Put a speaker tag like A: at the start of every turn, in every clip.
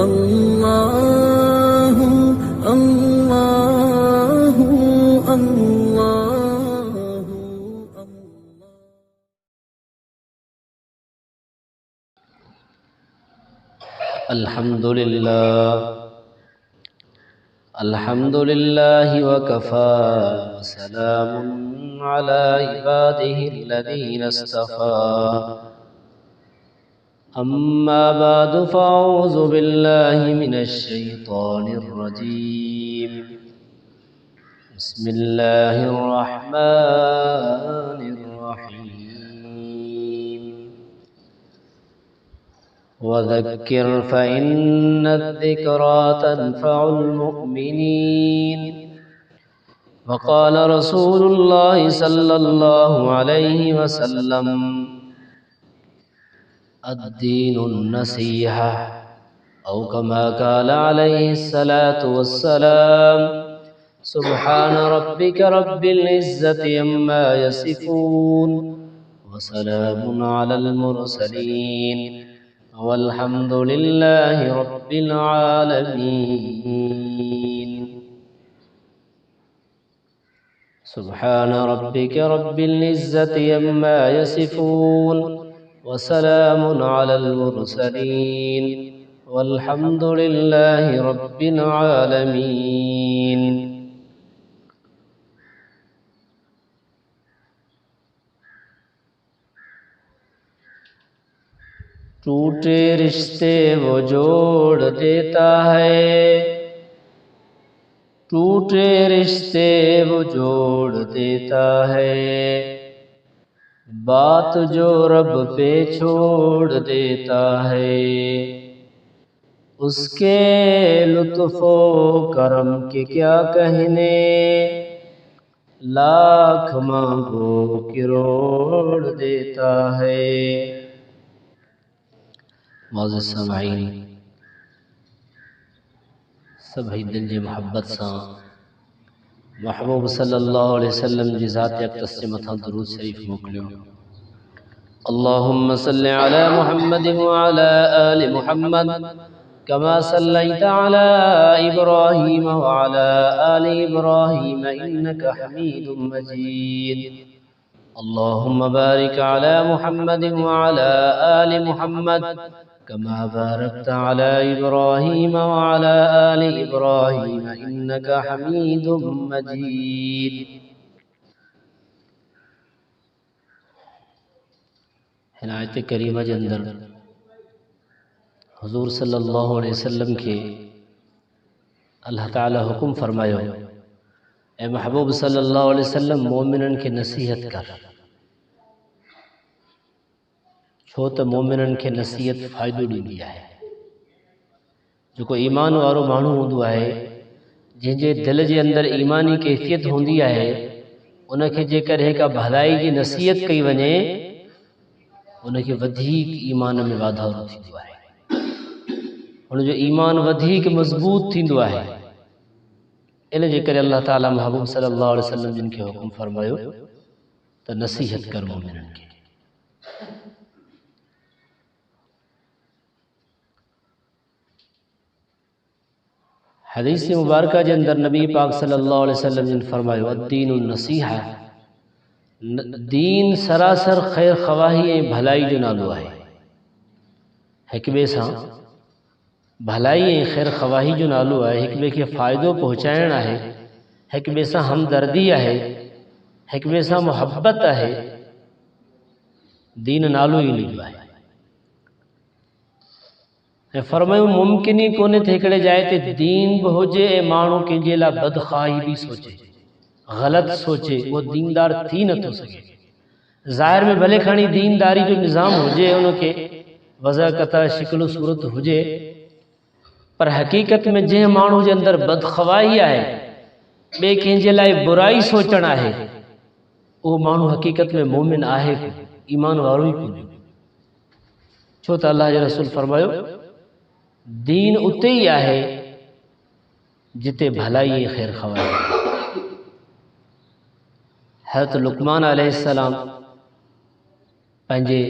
A: अल्लाहु अल्लाहु अल्लाहु
B: अल्हम्दुलिल्लाह वकफ़ा सलामुन अला इबादिहि अल्लज़ीना इस्तफ़ा अम्मा बअदु फ़अऊज़ु बिल्लाहि मिनश शैतानिर रजीम बिस्मिल्लाहिर रहमानिर रहीम वज़क्किर फ़इन्नज़्ज़िक्रा तन्फ़उल मुमिनीन वक़ाल रसूलुल्लाहि सल्लल्लाहु अलैहि वसल्लम अद्दीनुन नसीहा औ कमा क़ाल अलैहिस्सलातु वस्सलाम सुब्हान रब्बिक रब्बिल इज़्ज़ति अम्मा यसिफ़ून व सलामुन अलल मुरसलीन वल्हम्दुलिल्लाहि रब्बिल आलमीन। सुब्हान रब्बिक रब्बिल इज़्ज़ति अम्मा यसिफ़ून व सलामुन अलल मुरसलीन वल्हम्दुलिल्लाहि रब्बिल आलमीन। टूटे रिश्ते वो जोड़ देता है, टूटे रिश्ते वो जोड़ देता है, बात जो रब पे छोड़ देता है, उसके लुत्फ़ो करम के क्या कहने, लाख मांगो करोड़ देता है। मौजूद समाईन सभी दिल जी मोहब्बत सा महबूब सल्लल्लाहु अलैहि वसल्लम जी ज़ात अक़दस से मथा दुरूद शरीफ मोकिलियो। अल्लाहुम्मा सल्लि अला मुहम्मद व अला आलि मुहम्मद कमा सल्लैता अला इब्राहीम व अला आलि इब्राहीम इन्नका हमीदुम मजीद। अल्लाहुम्मा बारिक अला मुहम्मद व अला आलि मुहम्मद कमा बारकता अला इब्राहीम व अला आलि इब्राहीम इन्नका हमीदुम मजीद। हिन आयत करीमा जे अंदर हुज़ूर सल्लल्लाहु अलैहि वसल्लम के अल्लाह ताला हुक्म फरमायो, ए महबूब सल्लल्लाहु अलैहि वसल्लम मोमिनन के नसीहत कर, छो त मोमिनन के नसीहत फ़ाइदो ॾींदी आहे। जेको ईमान वारो माण्हू हूंदो आहे, जंहिंजे दिल जे अंदर ईमानी कैफ़ियत हूंदी आहे, उनखे जेकर हिक भलाई जी नसीहत कई वञे, उनखे वधीक ईमान में वाधारो थींदो आहे, उनजो ईमान वधीक मज़बूत थींदो आहे। इन जे करे अल्लाह ताला महबूब सल्लल्लाहु अलैहि वसल्लम जिन खे हुक्म फरमायो त नसीहत कर मोमिनन खे। हदीस मुबारका जे अंदर नबी पाक सल्लल्लाहु अलैहि वसल्लम जिन फरमायो अद्दीनुन नसीहा, दीन सरासर ख़ैर ख़वाही ऐं भलाई जो नालो आहे। हिक ॿिए सां भलाई ऐं ख़ैर ख़वाही जो नालो आहे, हिक ॿिए खे फ़ाइदो पहुचाइण आहे, हिक ॿिए सां हमदर्दी आहे, हिक ॿिए सां मोहब्बत आहे। दीन नालो ई इनजो आहे। ऐं फरमायो मुमकिन ई कोन्हे त हिकिड़े जाइ ते दीन बि हुजे ऐं माण्हू कंहिंजे लाइ बदख़वाही बि सोचे, ग़लति सोचे, उहो दीनदार थी नथो सघे। ज़ाहिर में भले खणी दीनदारी जो निज़ाम हुजे, उनखे वज़ा कता शिकिल सूरत हुजे, पर हक़ीक़त में जंहिं माण्हू जे अंदरि बदख़वाही आहे, ॿिए कंहिंजे लाइ बुराई सोचणु आहे, उहो माण्हू हक़ीक़त में मोमिन आहे, ईमान वारो ई कोन्हे। छो त अल्लाह जे रसूल फरमायो दीन उते ई आहे जिते भलाई ऐं ख़ैर ख़वाही। हज़रत लुक़मान अलैहिस्सलाम पंहिंजे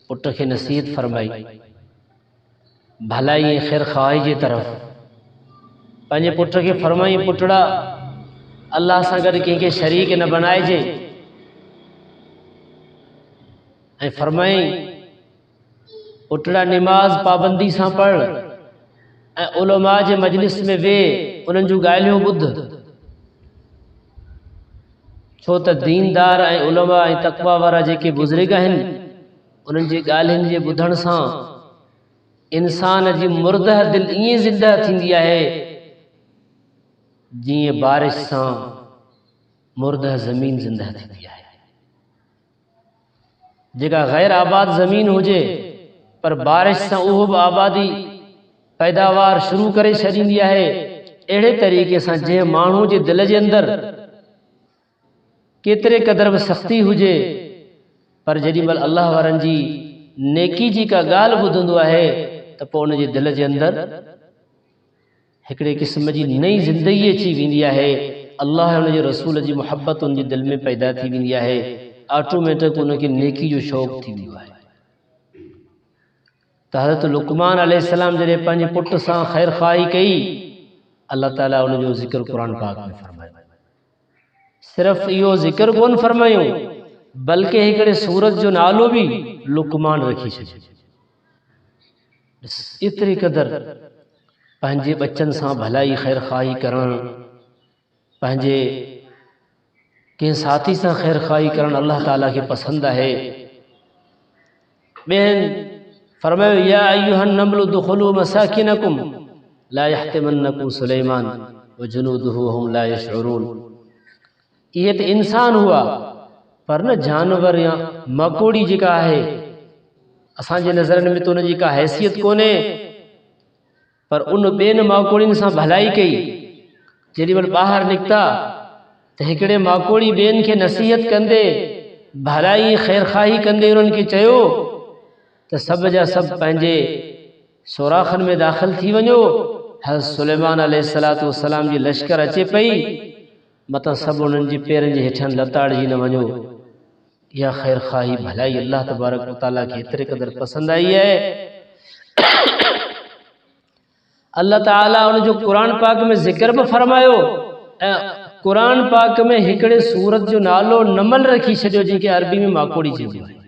B: पुट खे नसीहत फरमाई, भलाई ख़ैर ख़्वाही जे तरफ़ पंहिंजे पुट खे फरमाई पुटड़ा अल्लाह सां गॾु कंहिंखे शरीक न बनाइजे ऐं फरमाई पुटड़ा निमाज़ पाबंदी सां पढ़ ऐं उलमा जे मजलिस में वेह उन्हनि जूं ॻाल्हियूं ॿुध छो त दीनदार ऐं उलमा ऐं तक़वा वारा जेके बुज़ुर्ग आहिनि उन्हनि जी ॻाल्हियुनि जे ॿुधण सां इंसान जी मुर्दह दिलि ईअं ज़िंदा थींदी आहे जीअं बारिश सां मुर्दह ज़मीन ज़िंदा थींदी आहे। जेका गैर आबाद ज़मीन हुजे पर बारिश सां उहो बि आबादी पैदावार शुरू करे छॾींदी आहे, अहिड़े तरीक़े सां जंहिं माण्हू जे दिलि जे अंदरि केतिरे क़दर बि सख़्ती हुजे पर जेॾीमहिल अल्लाह वारनि जी नेकी जी का ॻाल्हि ॿुधंदो आहे त पोइ उन जे दिलि जे अंदरि हिकिड़े क़िस्म जी नई ज़िंदगी अची वेंदी आहे। अल्लाह उन जे रसूल जी मुहबत उन जे दिलि में पैदा थी वेंदी आहे, ऑटोमेटिक उनखे नेकी जो शौक़ु थी वेंदो आहे। त हज़रत लुक़मान अलैहिस्सलाम जॾहिं पंहिंजे पुट सां ख़ैर ख़्वाही कई अल्लाह ताला उन जो ज़िक्र क़ुरान पाक में फरमायो। सिर्फ़ इहो ज़िक्र कोन फरमायूं बल्कि हिकिड़े सूरत जो नालो बि लुक़मान रखी छॾियो। एतिरे क़दर पंहिंजे बच्चनि सां भलाई ख़ैर ख़्वाही करणु, पंहिंजे कंहिं साथी सां ख़ैर ख़्वाही करणु अल्लाह ताला खे पसंदि आहे। ॿियनि फरमायो या अय्युहन नमलु दुखुलू मसाकिनकुम ला यहतिमन्नकुम सुलैमान व जुनूदुहु हुम ला यशउरून। इहे त इंसान हुआ पर न जानवर या मकोड़ी जेका आहे असांजे नज़रनि में त उन जी का हैसियत कोन्हे, पर उन ॿियनि माकोड़ियुनि सां भलाई कई। जेॾीमहिल ॿाहिरि निकिता त हिकिड़े माकोड़ी ॿियनि खे नसीहत कंदे भलाई ख़ैर ख़्वाही कंदे उन्हनि खे चयो त सभ जा सभु पंहिंजे सोराखनि में दाख़िल थी वञो। हज़रत सुलेमान अलैहिस्सलातु वस्सलाम जी लश्कर अचे पई, मतां सभु उन्हनि जे पेरनि जे हेठनि लताड़जी न वञो। इहा ख़ैर ख़्वाही भलाई अल्लाह तबारक व तआला खे एतिरे क़दर पसंदि आई आहे। अल्लाह ताला उन जो क़ुरान पाक में ज़िक्र बि फरमायो ऐं क़ुरान पाक में हिकिड़े सूरत जो नालो नमल रखी छॾियो जंहिंखे अरबी में माकोड़ी चइबो आहे।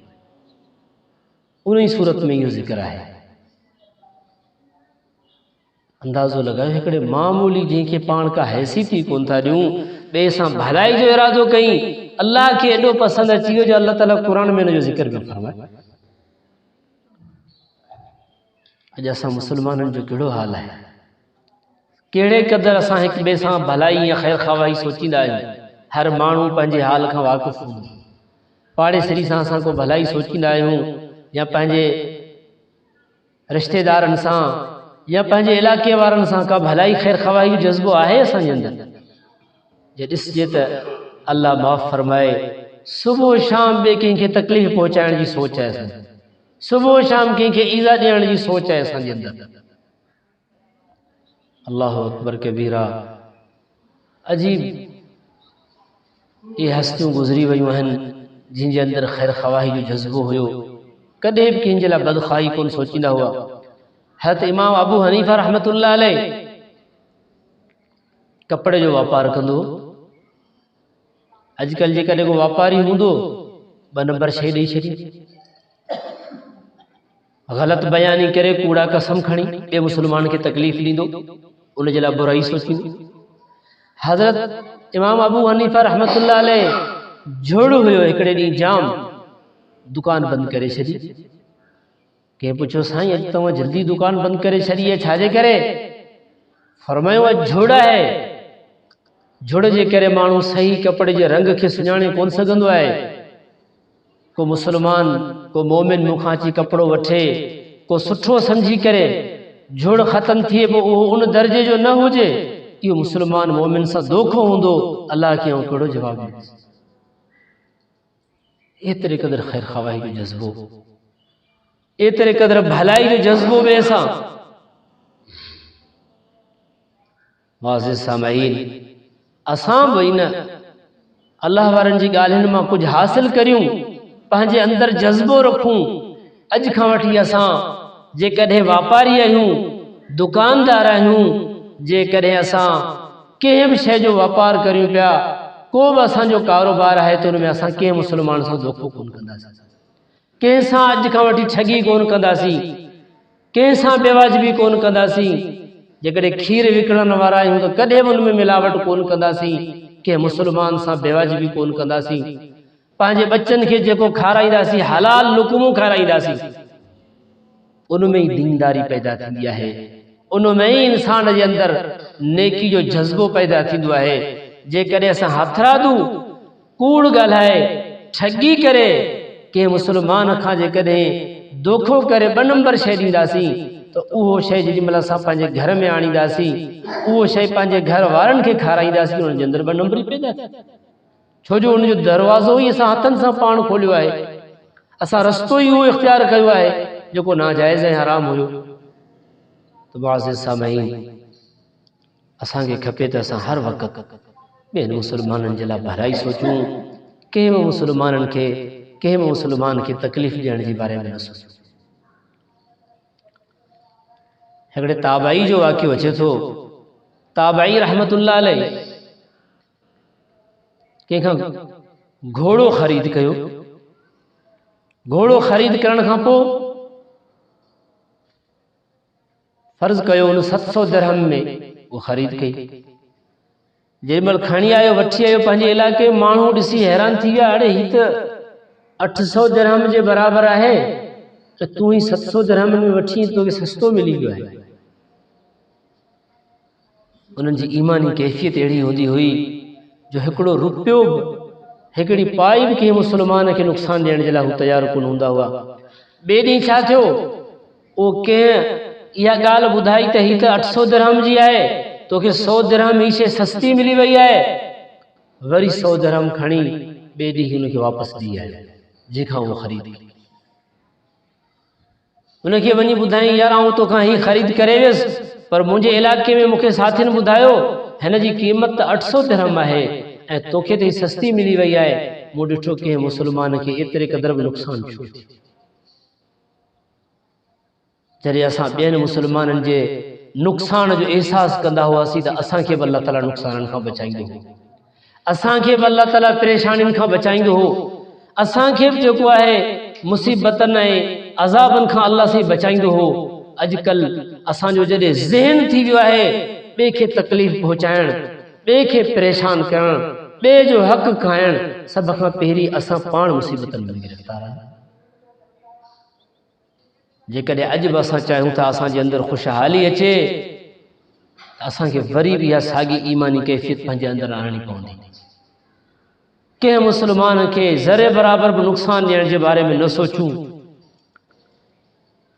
B: उन ई सूरत में इहो ज़िक्र आहे। अंदाज़ो लॻायो हिकिड़े मामूली जंहिंखे पाण का हैसियत ई कोन था ॾियूं ॿिए सां भलाई जो इरादो कई, अल्लाह खे एॾो पसंदि अची वियो जो अल्लाह ताला क़ुरान में हिन जो ज़िक्र बि फरमाए। अॼु असां मुस्लमाननि जो कहिड़ो हाल आहे, कहिड़े क़दर असां हिक ॿिए सां भलाई या ख़ैर ख़्वाही सोचींदा आहियूं। हर माण्हू पंहिंजे हाल खां वाक़ुफ़ हूंदो, पाड़ेसरी सां असां को भलाई सोचींदा आहियूं या पंहिंजे रिश्तेदारनि सां या पंहिंजे इलाइक़े वारनि सां का भलाई ख़ैर ख़्वाही जो जज़्बो आहे असांजे अंदरि। जे ॾिसजे त अल्लाह माफ़ फरमाए सुबुह शाम ॿिए कंहिंखे तकलीफ़ पहुचाइण जी सोच आहे असांजी, सुबुह शाम कंहिंखे ईज़ा ॾियण जी सोच आहे असांजे अंदरि। अल्लाहु अकबर कबीरा। अजीब ये हस्तियूं गुज़री वियूं आहिनि जिन जे अंदरि ख़ैर ख़्वाही जो जज़्बो हुयो, कॾहिं बि कंहिंजे लाइ बदख़्वाही कोन सोचींदा हुआ। हज़रत इमाम अबू हनीफ़ा रहमतुल्लाह अलैह कपिड़े जो वापारु कंदो। अॼुकल्ह जेकॾहिं को वापारी हूंदो ॿ नंबर शइ ॾेई छॾी, ग़लति बयानी करे कूड़ा कसम खणी ॿिए मुस्लमान खे तकलीफ़ ॾींदो, उन जे लाइ बुराई सोचींदो। हज़रत इमाम अबू हनीफ़ा रहमतुल्लाह अलैह झोड़ो हुयो, हिकिड़े ॾींहुं जाम दुकान बंदि करे छॾी। कंहिं पुछियो साईं अॼु तव्हां जल्दी दुकान बंदि करे छॾी आहे, छाजे करे? फरमायो अॼु झुड़ आहे, झुड़ जे करे माण्हू सही कपिड़े जे रंग खे सुञाणे कोन सघंदो आहे। को मुस्लमान को मोमिन मूंखां अची कपिड़ो वठे, को सुठो सम्झी करे झुड़ ख़तम थिए पोइ उहो उन दर्जे जो न हुजे, इहो मुस्लमान मोमिन सां धोखो हूंदो। अल्लाह खे कहिड़ो जवाबु ॾींदो? एतिरे क़दर ख़ैर ख़्वाही जो जज़्बो, एतिरे क़दर भलाई जो जज़्बो ॿिए सां। मुअज़्ज़िज़ सामईन, असां बि न अल्लाह वारनि जी ॻाल्हियुनि मां कुझु हासिल करियूं, पंहिंजे अंदरि जज़्बो रखूं। अॼु खां वठी असां जेकॾहिं वापारी आहियूं, दुकानदार आहियूं, जेकॾहिं असां कंहिं बि शइ जो वापार करियूं पिया, को बि असांजो कारोबार आहे त उन में असां कंहिं मुस्लमान सां धोखो कोन कंदासीं, कंहिं सां अॼु खां वठी ठगी कोन कंदासीं, कंहिं सां बेवाजिबी कोन कंदासीं। जेकॾहिं खीर विकिणण वारा आहियूं त कॾहिं बि उन में मिलावट कोन कंदासीं, कंहिं मुस्लमान सां बेवाजिबी कोन कंदासीं। पंहिंजे बच्चनि खे जेको खाराईंदासीं हलाल लुक़मो खाराईंदासीं। उन में ई दीनदारी पैदा थींदी आहे, उन में ई इंसान जे अंदरि नेकी जो जज़्बो पैदा थींदो आहे। जेकॾहिं असां हथरादू, कूड़ ॻाल्हाए, ठगी करे कंहिं मुस्लमान खां जेकॾहिं धोखो करे 2 नंबर शइ ॾींदासीं त उहो शइ जेॾी महिल असां पंहिंजे घर में आणींदासीं, उहो शइ पंहिंजे घर वारनि खे खाराईंदासीं, उन्हनि जे अंदरि 2 नंबरी पैदा थी। छो जो उनजो दरवाज़ो ई असां हथनि सां पाण खोलियो आहे, असां रस्तो ई उहो इख़्तियार कयो आहे जेको नाजाइज़ ऐं हराम हुयो। त मुआज़िज़ सामईन, असांखे खपे त असां हर वक़्तु ॿियनि मुस्लमाननि जे लाइ भलाई सोचूं, कंहिं बि मुस्लमाननि खे, कंहिं बि मुस्लमान खे तकलीफ़ ॾियण जे बारे में न सोचूं। हिकिड़े ताबाई जो वाक़ियो अचे थो। ताबाई रहमतुल्लाह अलैह कंहिंखां घोड़ो ख़रीद कयो। घोड़ो ख़रीद करण खां पोइ फर्ज़ कयो उन 700 दिरहम में वो ख़रीद कई। जेमल खणी आयो, वठी आयो पंहिंजे इलाइक़े में, माण्हू ॾिसी हैरान थी विया, अड़े ही त 800 दिरहम जे बराबरि आहे त तूं ही 700 दिरहम में वठी, तोखे सस्तो मिली वियो आहे। उन्हनि जी ईमानी कैफ़ियत अहिड़ी हूंदी हुई जो हिकिड़ो रुपयो, हिकिड़ी पाई बि कंहिं मुस्लमान खे नुक़सान ॾियण जे लाइ हू तयारु कोन हूंदा हुआ। ॿिए ॾींहुं छा थियो, उहो कंहिं इहा ॻाल्हि ॿुधाई त ही त 800 दिरहम जी आहे, तोखे 100 दिरहम ही शइ सस्ती मिली वई आहे। वरी 100 दिरहम खणी ॿिए ॾींहुं हुनखे वापसि ॾी आयो जंहिंखां उहो ख़रीद कई। उनखे वञी ॿुधाई, यार आउं तोखां ही ख़रीद करे वियुसि, पर मुंहिंजे इलाइक़े में मूंखे साथियुनि ॿुधायो हिन जी क़ीमत त 800 दिरहम आहे ऐं तोखे त ही सस्ती मिली वई आहे। मूं ॾिठो कंहिं मुस्लमान खे एतिरे क़दुरु बि नुक़सान छो थियो। जॾहिं असां ॿियनि मुस्लमाननि जे नुक़सान जो अहसासु कंदा हुआसीं त असांखे बि अल्लाह ताला नुक़साननि खां बचाईंदो हो, असांखे बि अल्लाह ताला परेशानियुनि खां बचाईंदो हो, असांखे बि जेको आहे मुसीबतनि ऐं अज़ाबनि खां अल्लाह से बचाईंदो हो। अॼुकल्ह असांजो जॾहिं ज़हन थी वियो आहे ॿिए खे तकलीफ़ पहुचाइण, ॿिए खे परेशान करण, ॿिए जो हक़ खाइण, सभ खां पहिरीं असां पाण मुसीबतनि में गिरफ़्तार आहियूं। जेकॾहिं अॼु बि असां चाहियूं था असांजे अंदरि ख़ुशहाली अचे त असांखे वरी बि इहा साॻी ईमानी कैफ़ियत पंहिंजे अंदरि आणणी पवंदी। कंहिं मुस्लमान खे ज़रे बराबरि बि नुक़सान ॾियण जे बारे में न सोचूं,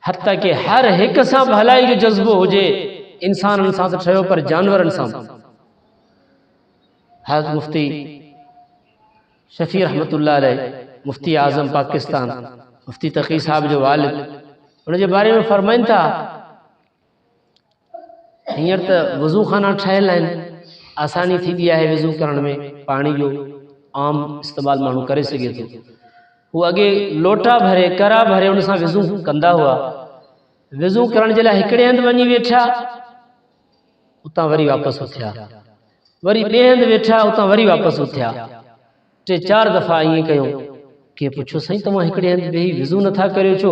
B: हती कि हर हिक सां भलाई जो जज़्बो हुजे। इंसाननि सां त ठहियो, पर जानवरनि सां। हज़रत मुफ्ती शफ़ी रहमतुल्लाह अलैह, मुफ्ती आज़म पाकिस्तान, मुफ्ती तक़ी साहब जो वालिद, उन जे बारे में फरमाइनि था, हींअर त वज़ू खाना ठहियल आहिनि, आसानी थींदी आहे वज़ू करण में, पाणी जो आम इस्तेमालु माण्हू करे सघे थो। हू अॻे लोटा भरे, करा भरे उन सां वज़ू कंदा हुआ। वज़ू करण जे लाइ हिकिड़े हंधि वञी वेठा, उतां वरी वापसि उथिया, वरी ॿिए हंधि वेठा, उतां वरी वापसि उथिया। 3-4 दफ़ा ईअं कयूं। के पुछो, साईं तव्हां हिकिड़े हंधि वेही वज़ू नथा करियो छो?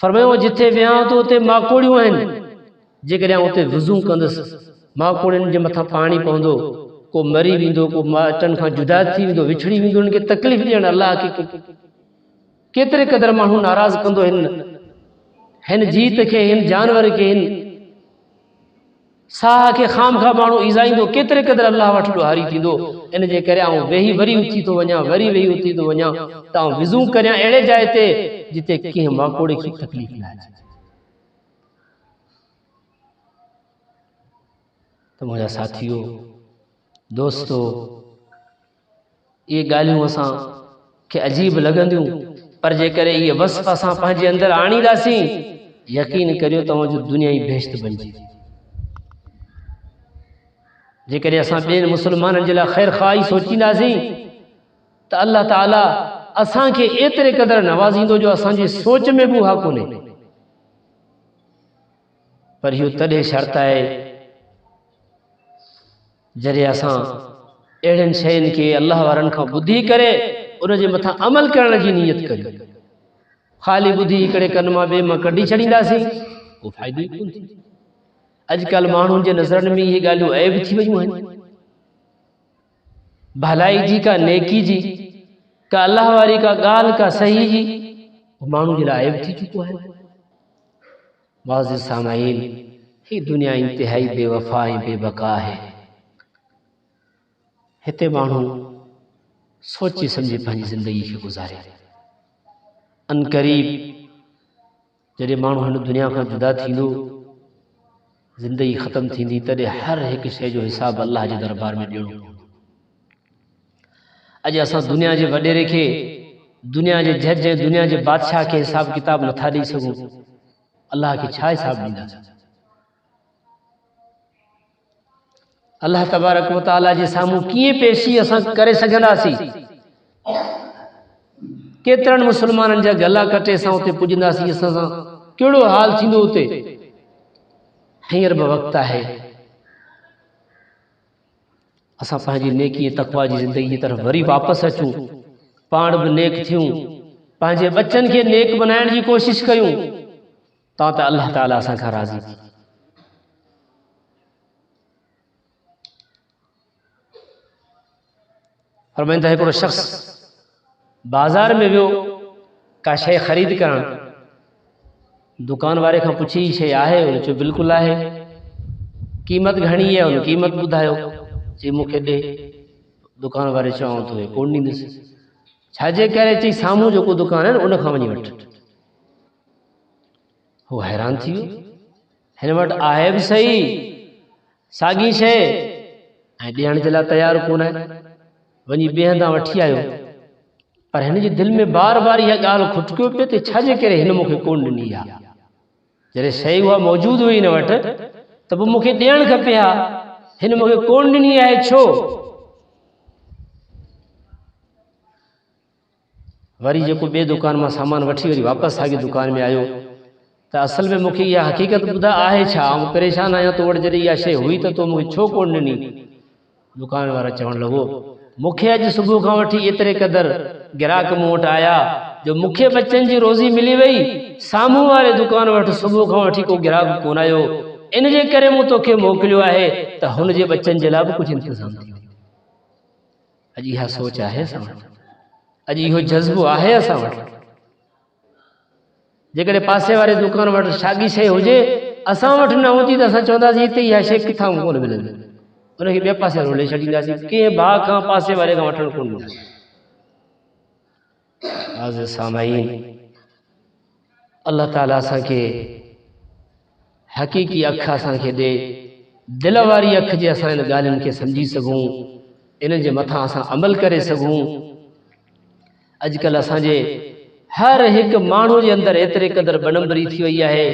B: फरमायो, जिथे वियां थो उते माकोड़ियूं आहिनि, जेकॾहिं उते वज़ू कंदुसि माकोड़ियुनि जे मथां पाणी पवंदो, को मरी वेंदो, को माइटनि खां जुदा थी वेंदो, विछड़ी वेंदो, उन्हनि खे तकलीफ़ ॾियण अल्लाह खे केतिरे क़दुरु माण्हू नाराज़ कंदो हिन जीत खे, हिन जानवर खे, हिन साह खे खामखा माण्हू ईज़ाईंदो, केतिरे क़दुरु अल्लाह वटि ॾोहारी थींदो। इन जे करे आउं वेही वरी उथी थो वञा, वरी वेही उथी थो वञा त आउं वज़ू करियां अहिड़े जाइ ते जिते कंहिं माकोड़े खे तकलीफ़ न अचे। त मुंहिंजा साथियो, दोस्तो, इहे ॻाल्हियूं असां खे अजीब लॻंदियूं, पर जेकॾहिं इहे वस्फ़ असां पंहिंजे अंदरि आणींदासीं, यकीन करियो तव्हांजो दुनिया ई बेहश्त बणिजी। जेकॾहिं असां ॿियनि मुस्लमाननि जे लाइ ख़ैर ख़्वाही सोचींदासीं त अल्लाह ताला असांखे एतिरे क़दुरु नवाज़ींदो जो असांजी सोच में बि उहा कोन्हे। पर इहो तॾहिं शर्त आहे जॾहिं असां अहिड़नि शयुनि खे अल्लाह वारनि खां ॿुधी करे उन जे मथां अमल करण जी नियत करियूं। ख़ाली ॿुधी हिकिड़े कन मां ॿिए मां कढी छॾींदासीं, को फ़ाइदो ई कोन थींदो। अॼुकल्ह माण्हुनि जे नज़रनि में इहे ॻाल्हियूं ऐब थी वियूं आहिनि। भलाई जी का नेकी जी का अल्लाह वारी का ॻाल्हि का सही जी माण्हू जे लाइ ऐब थी चुको आहे। मुअज़्ज़िज़ सामाईन, ही दुनिया इंतिहाई बेवफ़ा ऐं बेबका आहे। हिते माण्हू सोचे सम्झे पंहिंजी ज़िंदगी खे गुज़ारे। अनक़रीब जॾहिं माण्हू हिन दुनिया खां जुदा थींदो, ज़िंदगी ख़तम थींदी, तॾहिं हर हिकु शइ जो हिसाब अल्लाह जे दरबार में ॾियणो पवंदो। अॼु असां दुनिया जे वॾेरे खे, दुनिया जे जज ऐं दुनिया जे बादशाह खे हिसाब किताब नथा ॾेई सघूं, अल्लाह खे छा हिसाब ॾींदासीं? अल्लाह तबारक व तआला जे साम्हूं कीअं पेशी असां करे सघंदासीं? केतिरनि मुस्लमाननि जा गला कटे असां उते पुॼंदासीं? असां सां कहिड़ो हाल थींदो उते? हींअर बि वक़्तु आहे असां पंहिंजी नेकी ऐं तक़वा जी ज़िंदगी जी तरफ़ वरी वापसि अचूं, पाण बि नेक थियूं, पंहिंजे बच्चनि खे नेक बनाइण जी कोशिशि कयूं, त अल्लाह ताला असां खां राज़ी। फरमाईंदा हिकिड़ो शख़्स बाज़ार में वियो का शइ ख़रीद करण, दुकान वारे खां पुछी ही शइ आहे? उन चयो बिल्कुलु आहे। क़ीमत घणी आहे? उन क़ीमत ॿुधायो। चई मूंखे ॾे। दुकान वारे चयो तोखे कोन ॾींदुसि। छाजे करे? चई साम्हूं जेको दुकान आहे न उन खां वञी वठ। हू हैरान थी वियो, हिन वटि आहे बि सही साॻी शइ ऐं ॾियण जे लाइ तयारु कोन आहे। वञी ॿिए हंधा वठी आयो, पर हिन जे दिलि में बार बार इहा ॻाल्हि खुटकियो पिए त छाजे करे हिन मूंखे कोन ॾिनी आहे? जॾहिं शइ उहा मौजूदु हुई हिन वटि त पोइ मूंखे ॾियणु खपे हा, हिन मूंखे कोन ॾिनी आहे छो? वरी जेको ॿिए दुकान मां सामान वठी वरी वापसि साॻी दुकान में आयो त असल में मूंखे इहा हक़ीक़त ॿुधा आहे छा? ऐं परेशान आहियां तो वटि जॾहिं इहा शइ हुई त तो मूंखे छो कोन ॾिनी? दुकान वारा चवणु लॻो मूंखे अॼु सुबुह खां वठी एतिरे क़दुरु ग्राहक मूं वटि आया जो मूंखे बच्चनि जी रोज़ी मिली वई, साम्हूं वारे दुकान वटि सुबुह खां वठी को ग्राहक कोन आयो, इन जे करे मूं तोखे मोकिलियो आहे त हुन जे बच्चनि जे लाइ बि कुझु इंतज़ाम थी। अॼु इहा सोच आहे असां वटि? अॼु इहो जज़्बो आहे असां वटि? जेकॾहिं पासे वारे दुकान वटि साॻी शइ हुजे असां वटि न हूंदी त असां चवंदासीं हिते इहा शइ किथां कोन मिलंदी, उनखे ॿिए पासे रोले छॾींदासीं, कंहिं भाउ खां पासे वारे खां वठणु कोन ॾींदासीं। सामाईन, अल्लाह ताला असांखे हक़ीक़ी अखि असांखे ॾे, दिल वारी अखि जे असां इन ॻाल्हियुनि खे सम्झी सघूं, इन जे मथां असां अमल करे सघूं। अॼुकल्ह असांजे हर हिकु माण्हू जे अंदरि एतिरे क़दुरु बनंबरी थी वई आहे,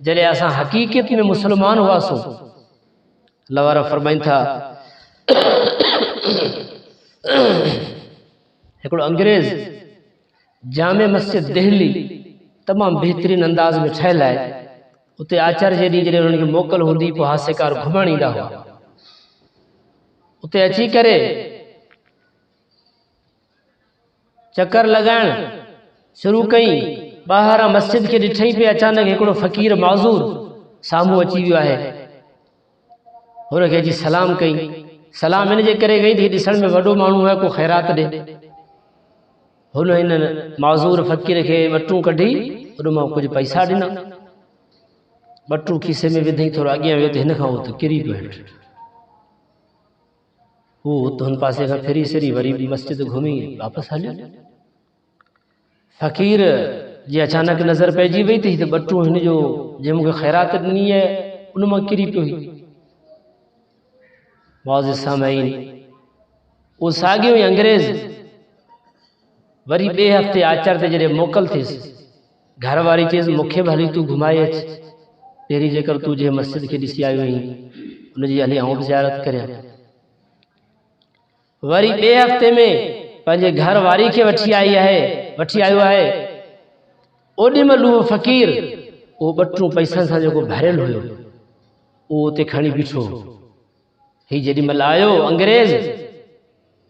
B: जॾहिं असां हक़ीक़त में मुस्लमान हुआसीं। अल्लाह वारा फरमाइनि था हिकिड़ो अंग्रेज़ जामे मस्जिद दिल्ली तमामु बहितरीन अंदाज़ में ठहियल आहे, उते आचार्य जे ॾींहुं जॾहिं उन्हनि खे मोकल हूंदी पोइ हास्यकार घुमण ईंदा हुआ। उते अची करे चकर लॻाइण शुरू कई, ॿाहिरां मस्जिद खे ॾिठई पे अचानक हिकिड़ो फ़क़ीर माज़ूर साम्हूं अची वियो आहे। हुनखे अची सलाम कई, सलाम इन जे करे कई त ॾिसण में वॾो माण्हू आहे, को ख़ैरात ॾे। हुन हिन माज़ूर फ़क़ीर खे ॿटूं कढी उन मां कुझु पैसा ॾिना, ॿटूं खीसे में विधई, थोरो अॻियां वियो त हिन खां उहो किरी पियो हेठि। हू हुन पासे खां फिरी सिरी वरी मस्जिद घुमी वापसि हलियो। फ़क़ीर जी अचानक नज़र पइजी वई त हीअ त ॿटूं हिन जो जंहिं मूंखे ख़ैरात ॾिनी आहे उन मां किरी पियो। मुअज़्ज़िज़ सामाईन, उहो साॻियो ई अंग्रेज़ वरी ॿिए हफ़्ते आचार्य ते जॾहिं मोकल थियसि, घर वारी चयसि मूंखे बि हली तूं घुमाए अच, पहिरीं जेकर तूं जंहिं मस्जिद खे ॾिसी आयो आहीं उनजी हली आऊं बि ज़ियारत करियां। वरी ॿिए हफ़्ते में पंहिंजे घर वारी खे वठी आयो आहे, ओॾी महिल उहो फ़क़ीर वो बटू पैसा सां जेको भरियल हुयो वो उते खणी बीठो। ही जेॾी महिल आयो अंग्रेज़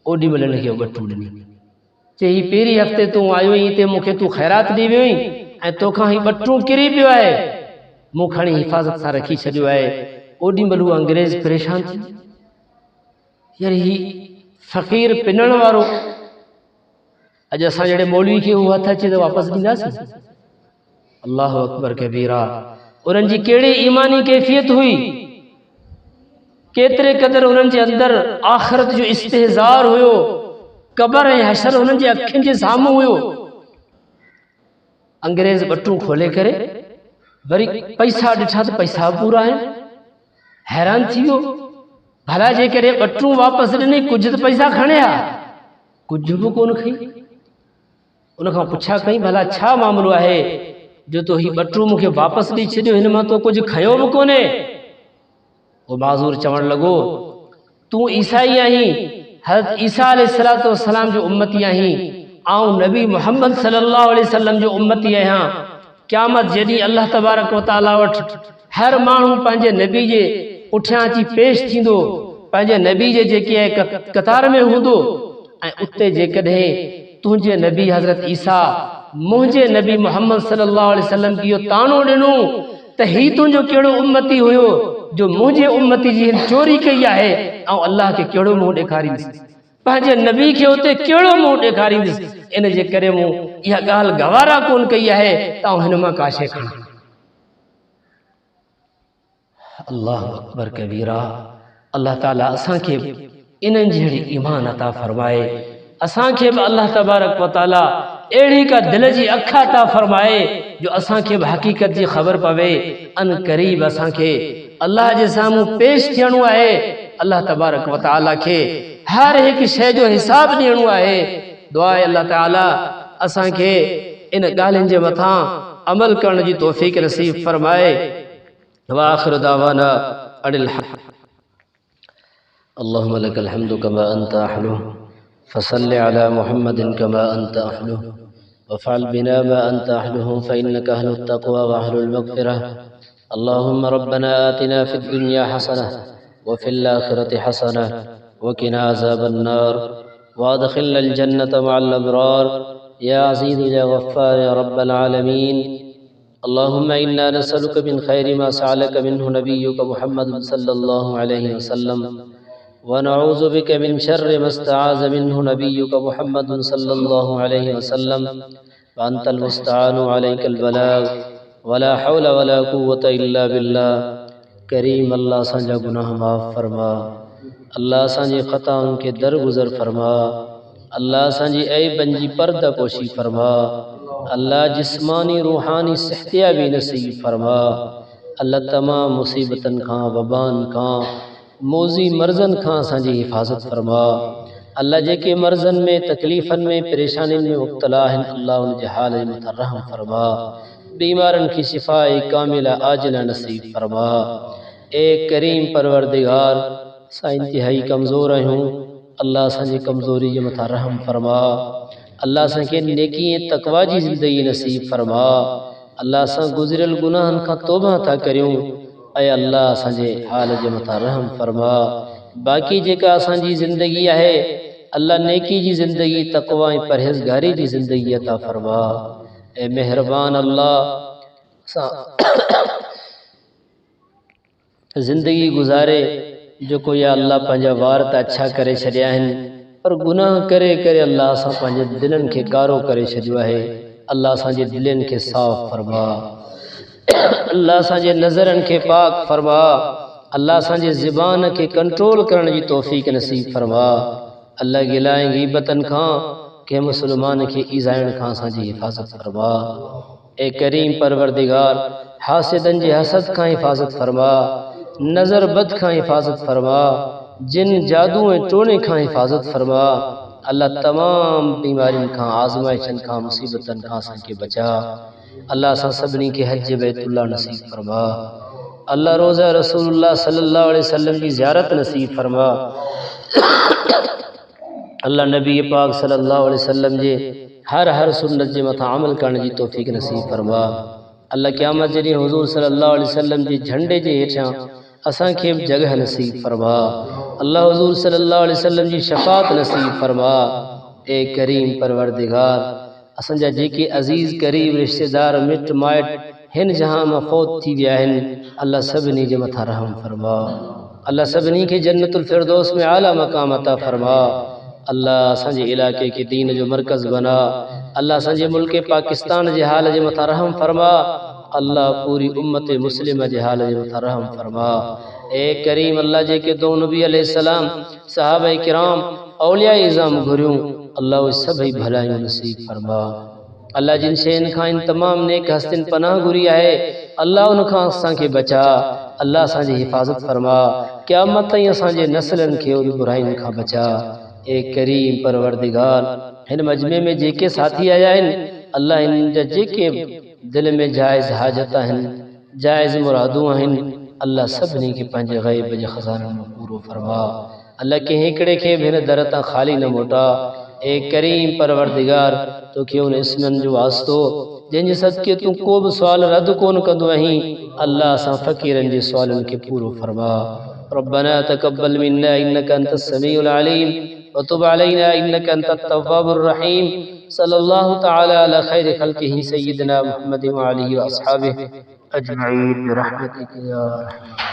B: ओॾी महिल हिनखे बटू ॾिनी, चई ही पहिरीं हफ़्ते तूं आयो हुई हिते, मूंखे तूं ख़ैरात ॾेई वियो हुई ऐं तोखां ही बटू किरी पियो आहे, मूं खणी हिफ़ाज़त सां रखी छॾियो आहे। ओॾी महिल उहो अंग्रेज़ परेशान थी, यार ही फ़क़ीर पिनण वारो अॼु असां जहिड़े मौलवी खे उहो हथ अचे त वापसि ॾींदासीं? अल्लाहु अकबर कबीरा। उन्हनि जी कहिड़ी ईमानी कैफ़ियत हुई, केतिरे क़दर उन्हनि जे अंदरि आख़िरत जो इस्तेहज़ार हुयो, क़बर ऐं हशर उन्हनि जे अखियुनि जे साम्हूं हुयो। अंग्रेज़ बटू खोले करे वरी पैसा ॾिठा त पैसा पूरा आहिनि, हैरान थी वियो, भला जेकॾहिं बटू वापसि ॾिनी कुझु त पैसा खणिया, कुझु बि कोन खई। उनखां पुछा कई भला छा मामलो आहे जो तो ही बटू मूंखे वापसि ॾेई छॾियो, हिन मां तो कुझु खयो बि कोन्हे। वो माज़ूर चवण लॻो तूं ईसाई आहीं, हज़रत ईसा अलैहिस्सलातु वस्सलाम जो उम्मती आहीं, आऊं नबी मुहम्मद सल्लल्लाहु अलैहि वसल्लम जो उम्मती आहियां। क़यामत जॾहिं अल्लाह तबारक व तआला वटि हर माण्हू पंहिंजे नबी जे पुठियां अची पेश थींदो, पंहिंजे नबी जे जेके आहे कतार में हूंदो, ऐं उते जेकॾहिं तुंहिंजे नबी हज़रत ईसा मुंहिंजे नबी मुहम्मद सल्लल्लाहु अलैहि वसल्लम इहो तानो ॾिनो त ही तुंहिंजो कहिड़ो उम्मती हुयो जो मुंहिंजे उम्मती जी चोरी कई आहे, ऐं अल्लाह खे कहिड़ो मुंहुं ॾेखारींदुसि, पंहिंजे नबी खे उते कहिड़ो मुंहुं ॾेखारींदुसि। इन जे करे मूं इहा ॻाल्हि गवारा कोन कई आहे त हिन मां का शइ खणां। अल्लाहु अकबर कबीरा। अल्लाह ताला असांखे इन्हनि जहिड़ी ईमान अता फरमाए, असांखे बि अल्लाह तबारक व तआला अहिड़ी का दिल जी अख अता फरमाए जो असांखे बि हक़ीक़त जी ख़बर पवे। अन क़रीब असांखे अल्लाह जे साम्हूं पेश थियणो आहे, अल्लाह तबारक व तआला खे हर हिकु शइ जो हिसाब ॾियणो आहे। दुआ आहे अल्लाह ताला असांखे इन ॻाल्हियुनि जे मथां अमल करण जी तौफ़ीक़ नसीब फरमाए। वाखिर दावाना अनिल अल्लाहुम्मा लकल हम्दु कमा अंत अहलु फसल्लि अला मुहम्मदिन कमा अंत अहलु वफ़अल बिना मा अंत अहलुहु फ़इन्नका अहलुत तक़वा व अहलुल मग़फ़िरह। अल्लाहुम्मा रब्बना आतिना फ़िद दुनिया हसनह व फ़िल आखिरति हसनह व क़िना अज़ाबन नार व अदख़िलनल जन्नत मअल अबरार या अज़ीज़ या गफ़्फ़ार या रब्बल आलमीन। अल्लाहुम्मा इन्ना नसअलुका मिन खैरि मा सअलका मिन्हु नबियुका मुहम्मद सल्लल्लाहु अलैहि वसल्लम व नऊज़ु बिका मिन शर्रि मा इस्तआज़ मिन्हु नबियुका मुहम्मद सल्लल्लाहु अलैहि वसल्लम व अंतल मुस्तआनु अलैकल बलाग वला हौला वला कुव्वता इल्ला बिल्लाह। करीम अल्लाह असांजा गुनाह माफ़ फरमा, अल्लाह असांजी ख़ताउनि खे दरगुज़र फरमा, अल्लाह असांजी ऐबनि जी पर्दा पोशी फरमा, अल्लाह जिस्मानी रूहानी सेहतियाबी नसीब फरमा। अल्लाह तमाम मुसीबतन खां वबान खां मौज़ी मर्ज़न खां असांजी हिफ़ाज़त फरमा। अल्लाह जेके मर्ज़न में तकलीफ़न में परेशानियुनि में मुब्तला आहिनि, अल्लाह उन जे हाल जे मथां रहम फरमा, बीमारनि खे शिफ़ाए कामिला आजिला नसीब फरमा। ए करीम परवरदिगार असां इंतिहाई कमज़ोर आहियूं, अल्लाह असांजी कमज़ोरी जे मथां रहम फरमा। अल्लाह असांखे नेकी ऐं तक़वा जी ज़िंदगी नसीब फरमा। अल्लाह असां गुज़िरियल गुनाहनि खां तौबा था करियूं, ऐं अल्लाह असांजे हाल जे मथां रहम फरमा। बाक़ी जेका असांजी ज़िंदगी आहे अल्लाह नेकी जी ज़िंदगी, तक़वा ऐं परहेज़गारी जी ज़िंदगी अता फरमा। ऐं मेहरबान अल्लाह असां ज़िंदगी गुज़ारे जेको या अल्लाह पंहिंजा वार त अच्छा करे छॾिया आहिनि, पर गुनाह करे करे अल्लाह असां पंहिंजे दिलनि खे कारो करे छॾियो आहे। अल्लाह असांजे दिलनि खे साफ़ फरमा, अल्लाह असांजे नज़रनि खे पाक फरमा, अल्लाह असांजे ज़ुबान खे कंट्रोल करण जी तौफ़ीक़ नसीब फरमा। अल्लाह गिला ऐं ग़ीबतनि खां कंहिं मुस्लमान खे ईज़ाइण खां असांजी हिफ़ाज़त फरमा। ए करीम परवरदिगार हासिदनि जे हसद खां हिफ़ाज़त फरमा, नज़र बद खां हिफ़ाज़त फरमा, जिन जादू ऐं टोने खां हिफ़ाज़त फरमा। अल्लाह तमाम बीमारियुनि खां, आज़माइशनि खां, मुसीबतनि खां असांखे बचा। अल्लाह असां सभिनी खे हज बैतुल्लाह नसीब फरमा। अल्लाह रोज़ा रसूलुल्लाह सल्लल्लाहु अलैहि वसल्लम जी ज़ियारत नसीब फरमा। अल्लाह नबी पाक सल्लल्लाहु अलैहि वसल्लम जे हर सुन्नत जे मथां अमल करण जी तौफ़ीक़ नसीब फरमा। अल्लाह क़यामत जॾहिं हुज़ूर सल्लल्लाहु अलैहि वसल्लम जे झंडे जे हेठां असांखे बि जगह नसीब फरमा। अल्लाह हुज़ूर सल्लल्लाहु अलैहि वसल्लम जी शफ़ाअत नसीब फरमा। ए करीम परवरदिगार असांजा जेके अज़ीज़ करीब रिश्तेदार मिट माइट हिन जहां में फौत थी विया आहिनि, अल्लाह सभिनी जे मथां रहम फरमा। अल्लाह सभिनी खे जन्नतुल फिरदौस में आला मकाम अता फरमा। अल्लाह असांजे इलाके के दीन जो मरकज़ बना। अल्लाह असांजे मुल्क पाकिस्तान जे हाल जे मथां रहम फरमा। अल्लाह पूरी उम्मत मुस्लिम जे हाल जे मथां रहम फरमा। ए करीम अल्लाह जेके दो नबी अलैहिस्सलाम सहाबा किराम औलिया इज़ाम घुरियूं, अल्लाह उहे सभई भलायूं नसीब फरमा। अल्लाह जिन शयुनि खां इन तमाम नेक हस्तिन पनाह घुरी आहे, अल्लाह उन खां असांखे बचा। अल्लाह असांजी हिफ़ाज़त फरमा। क़यामत ताईं असांजे नस्लनि खे उन बुराइयुनि खां बचा। ए करीम परवरदिगार हिन मजमे में जेके साथी आया आहिनि, अल्लाह इन जा जेके दिल में जायज़ हाजत आहिनि, जायज़ मुरादूं आहिनि, अल्लाह सभिनी खे पंहिंजे ग़ैब जे ख़ज़ाननि में पूरो फरमा। अल्लाह कंहिं हिकिड़े खे बि हिन दर तां ख़ाली न मोटा। ए करीम परवरदिगार तोखे उन इसमनि जो वास्तो जंहिंजे सदके तूं को बि सुवाल रद्द कोन कंदो आहीं, अल्लाह असां फ़क़ीरनि जे सुवालनि खे पूरो फरमा। रब्बना तक़ब्बल मिन्ना इन्नका अंतस समीउल अलीम व तुब अलैना इन्नका अंतत तव्वाबुर रहीम। सल्लल्लाहु तआला अला खैरि खल्क़िही सय्यिदना मुहम्मद व आलिहि व अस्हाबिहि अजमईन बिरहमतिका या रहमान।